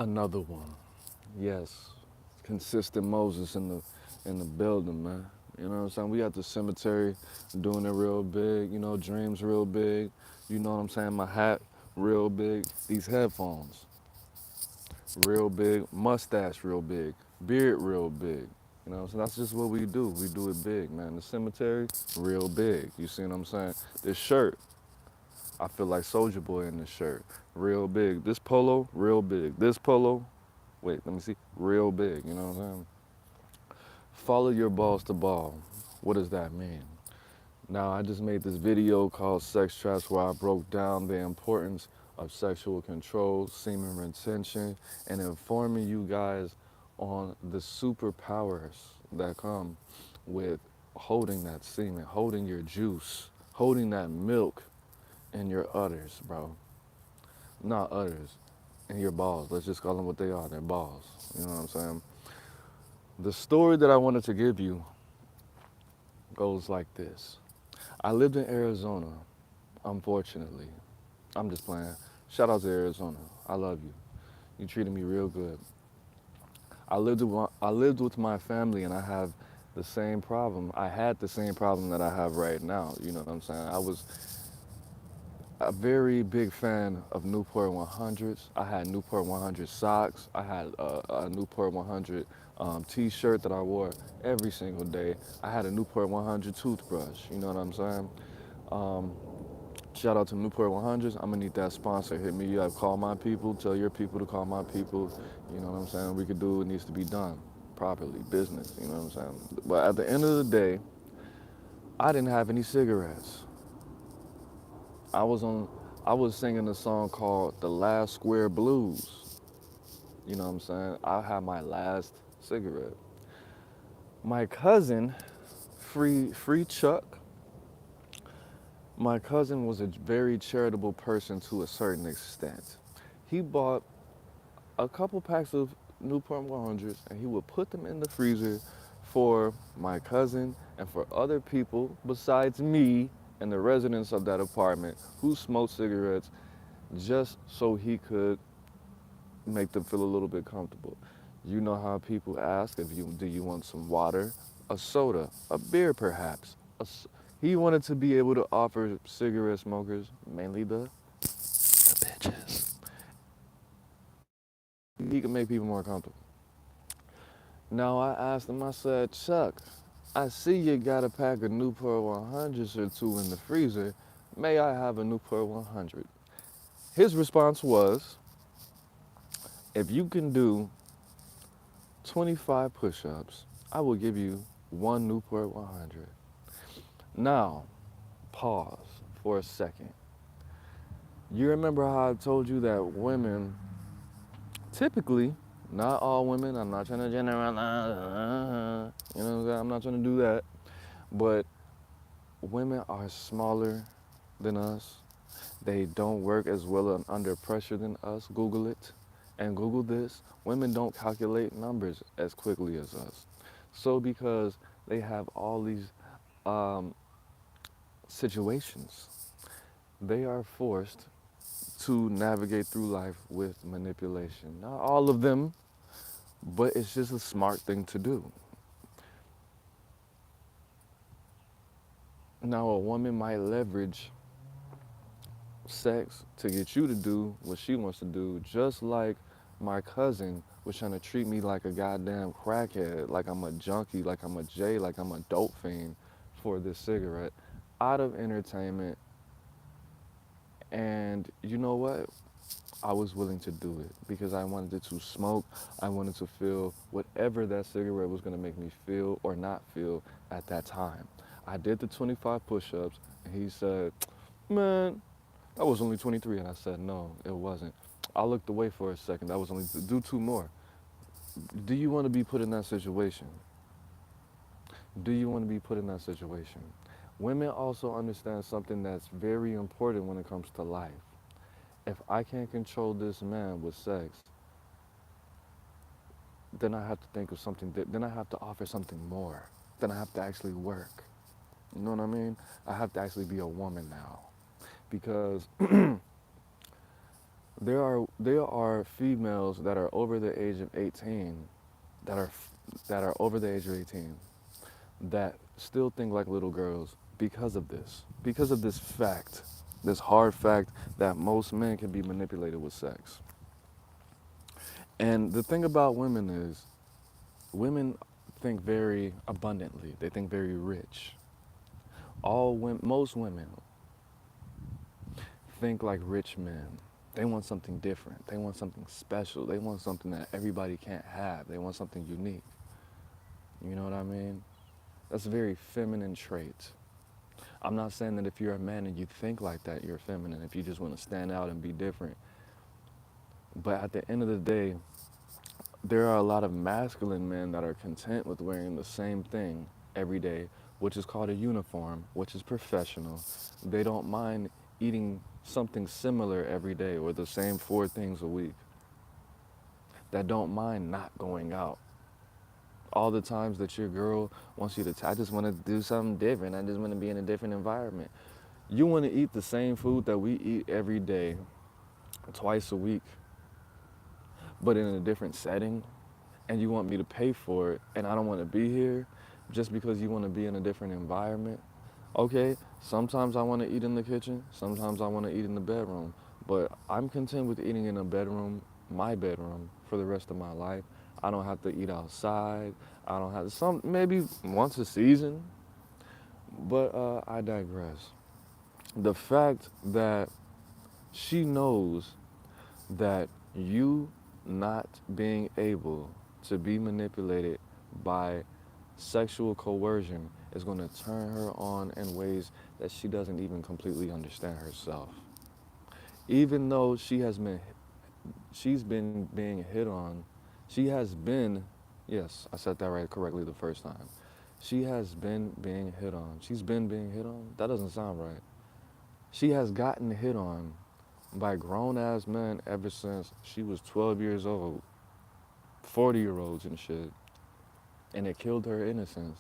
Another one. Yes. Consistent Moses in the building, man. You know what I'm saying? We at the cemetery doing it real big, dreams real big. You know what I'm saying? My hat real big. These headphones real big. Mustache real big. Beard real big. So that's just what we do. We do it big, man. The cemetery, real big. You see what I'm saying? This shirt, I feel like Soldier Boy in this shirt. Real big. This polo, real big. This polo, wait, let me see. Real big, you know what I'm saying? Follow your balls to ball. What does that mean? Now, I just made this video called Sex Traps where I broke down the importance of sexual control, semen retention, and informing you guys on the superpowers that come with holding that semen, holding your juice, holding that milk in your udders, bro. Not udders, in your balls. Let's just call them what they are, they're balls. You know what I'm saying? The story that I wanted to give you goes like this. I lived in Arizona, unfortunately. I'm just playing. Shout out to Arizona. I love you. You treated me real good. I lived with my family and I have the same problem. I had the same problem that I have right now. You know what I'm saying? I was a very big fan of Newport 100s. I had Newport 100 socks. I had a Newport 100 t-shirt that I wore every single day. I had a Newport 100 toothbrush. You know what I'm saying? Um, Shout out to Newport 100s. I'm gonna need that sponsor. Hit me up. Call my people. Tell your people to call my people. You know what I'm saying? We could do what needs to be done properly. Business. You know what I'm saying? But at the end of the day, I didn't have any cigarettes. I was on. I was singing a song called "The Last Square Blues." You know what I'm saying? I had my last cigarette. My cousin, Free Chuck. My cousin was a very charitable person to a certain extent. He bought a couple packs of Newport 100s and he would put them in the freezer for my cousin and for other people besides me and the residents of that apartment who smoked cigarettes just so he could make them feel a little bit comfortable. You know how people ask if you do you want some water, a soda, a beer perhaps. He wanted to be able to offer cigarette smokers, mainly the bitches. He could make people more comfortable. Now I asked him, I said, Chuck, I see you got a pack of Newport 100s or two in the freezer. May I have a Newport 100? His response was, if you can do 25 push-ups, I will give you one Newport 100. Now, pause for a second. You remember how I told you that women, typically, not all women, I'm not trying to generalize, you know what I'm saying? I'm not trying to do that, but women are smaller than us. They don't work as well under pressure than us. Google it and Google this. Women don't calculate numbers as quickly as us. So because they have all these um, situations, they are forced to navigate through life with manipulation. Not all of them, but it's just a smart thing to do. Now, a woman might leverage sex to get you to do what she wants to do, just like my cousin was trying to treat me like a goddamn crackhead, like I'm a junkie, like I'm a J, like I'm a dope fiend for this cigarette, out of entertainment. And you know what? I was willing to do it because I wanted to smoke. I wanted to feel whatever that cigarette was going to make me feel or not feel at that time. I did the 25 push-ups, and he said, man, that was only 23. And I said, no, it wasn't. I looked away for a second. That was only, do two more. Do you want to be put in that situation? Do you want to be put in that situation? Women also understand something that's very important when it comes to life. If I can't control this man with sex, then I have to think of something, then I have to offer something more. Then I have to actually work. You know what I mean? I have to actually be a woman now. Because there are females that are over the age of 18 that are that are over the age of 18 that still think like little girls because of this fact, this hard fact that most men can be manipulated with sex. And the thing about women is women think very abundantly. They think very rich. Most women think like rich men. They want something different. They want something special. They want something that everybody can't have. They want something unique. You know what I mean? That's a very feminine trait. I'm not saying that if you're a man and you think like that, you're feminine, if you just want to stand out and be different. But at the end of the day, there are a lot of masculine men that are content with wearing the same thing every day, which is called a uniform, which is professional. They don't mind eating something similar every day or the same four things a week. That don't mind not going out. All the times that your girl wants you to, I just want to do something different. I just want to be in a different environment. You want to eat the same food that we eat every day, twice a week, but in a different setting, and you want me to pay for it, and I don't want to be here just because you want to be in a different environment. Okay, sometimes I want to eat in the kitchen, sometimes I want to eat in the bedroom, but I'm content with eating in a bedroom, my bedroom, for the rest of my life. I don't have to eat outside. I don't have to, maybe once a season, but I digress. The fact that she knows that you not being able to be manipulated by sexual coercion is going to turn her on in ways that she doesn't even completely understand herself. Even though she's been being hit on, she has been, yes, I said that right correctly the first time. She has been being hit on. She's been being hit on? That doesn't sound right. She has gotten hit on by grown ass men ever since she was 12 years old, 40-year-olds and shit, and it killed her innocence.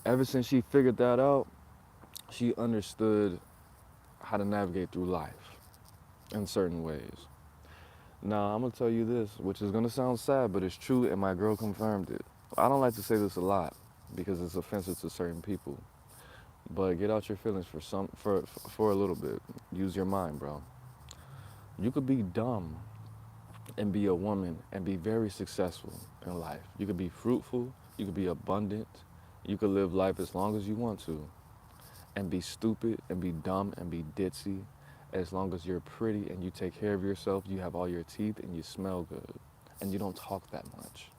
Ever since she figured that out, she understood how to navigate through life in certain ways. Now, I'm gonna tell you this, which is gonna sound sad, but it's true, and my girl confirmed it. I don't like to say this a lot because it's offensive to certain people, but get out your feelings for a little bit. Use your mind, bro. You could be dumb and be a woman and be very successful in life. You could be fruitful, you could be abundant, you could live life as long as you want to, and be stupid and be dumb and be ditzy as long as you're pretty and you take care of yourself, you have all your teeth and you smell good and you don't talk that much.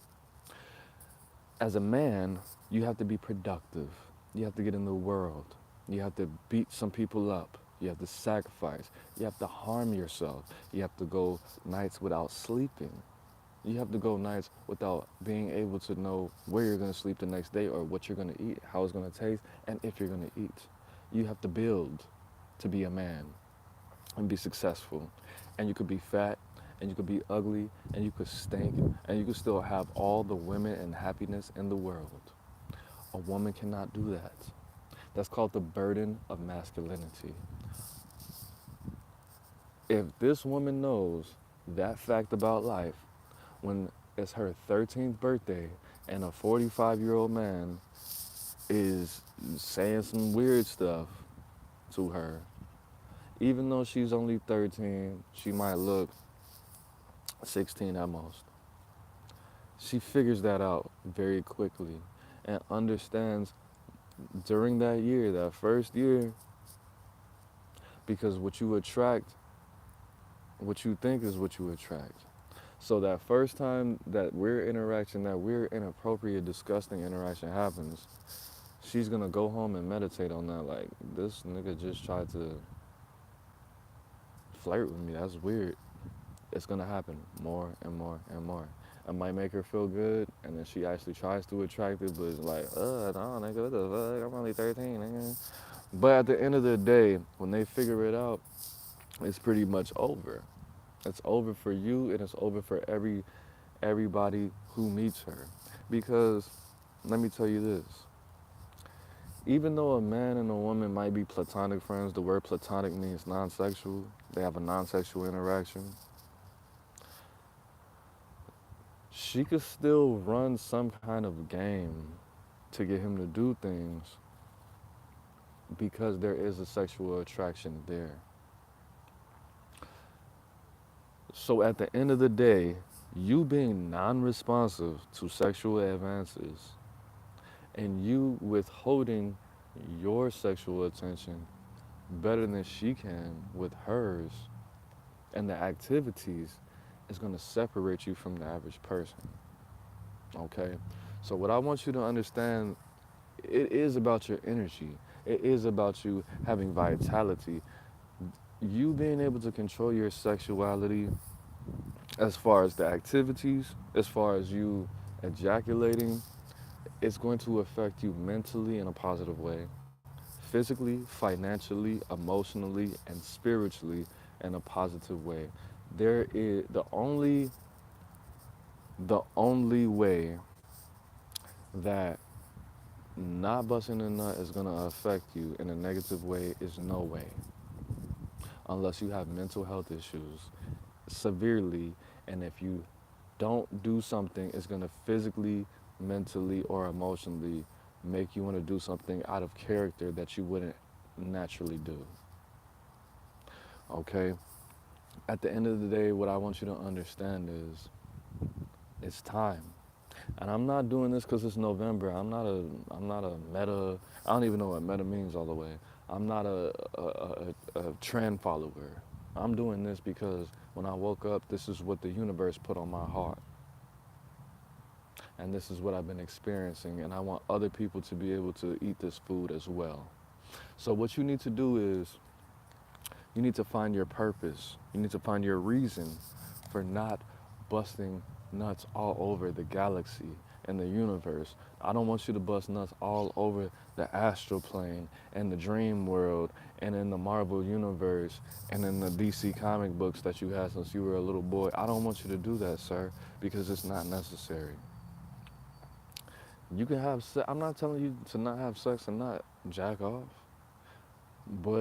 As a man, you have to be productive. You have to get in the world. You have to beat some people up. You have to sacrifice. You have to harm yourself. You have to go nights without sleeping. You have to go nights without being able to know where you're going to sleep the next day or what you're going to eat, how it's going to taste, and if you're going to eat. You have to build to be a man and be successful. And you could be fat, and you could be ugly, and you could stink, and you could still have all the women and happiness in the world. A woman cannot do that. That's called the burden of masculinity. If this woman knows that fact about life, when it's her 13th birthday and a 45-year-old man is saying some weird stuff to her, even though she's only 13, she might look 16 at most. She figures that out very quickly and understands during that year, that first year, because what you attract, what you think is what you attract. So that first time that weird, inappropriate, disgusting interaction happens, she's gonna go home and meditate on that. Like, this nigga just tried to flirt with me. That's weird. It's gonna happen more and more and more. It might make her feel good, and then she actually tries to attract it, but it's like, no, nigga, what the fuck? I'm only 13, nigga. But at the end of the day, when they figure it out, it's pretty much over. It's over for you, and it's over for everybody who meets her. Because let me tell you this: Even though a man and a woman might be platonic friends, the word platonic means non-sexual. They have a non-sexual interaction. She could still run some kind of game to get him to do things because there is a sexual attraction there. So at the end of the day, you being non-responsive to sexual advances and you withholding your sexual attention better than she can with hers and the activities is going to separate you from the average person. Okay? So what I want you to understand, it is about your energy. It is about you having vitality. You being able to control your sexuality as far as the activities, as far as you ejaculating, it's going to affect you mentally in a positive way, physically, financially, emotionally, and spiritually in a positive way. There is the only way that not busting a nut is going to affect you in a negative way is no way, unless you have mental health issues severely, and if you don't do something, it's going to physically, mentally, or emotionally make you want to do something out of character that you wouldn't naturally do. Okay? At the end of the day, what I want you to understand is it's time. And I'm not doing this because it's November. I'm not a meta. I don't even know what meta means all the way. I'm not a trend follower. I'm doing this because when I woke up, this is what the universe put on my heart. And this is what I've been experiencing. And I want other people to be able to eat this food as well. So what you need to do is you need to find your purpose. You need to find your reason for not busting nuts all over the galaxy and the universe. I don't want you to bust nuts all over the astral plane and the dream world and in the Marvel universe and in the DC comic books that you had since you were a little boy. I don't want you to do that, sir, because it's not necessary. You can have sex. I'm not telling you to not have sex and not jack off, but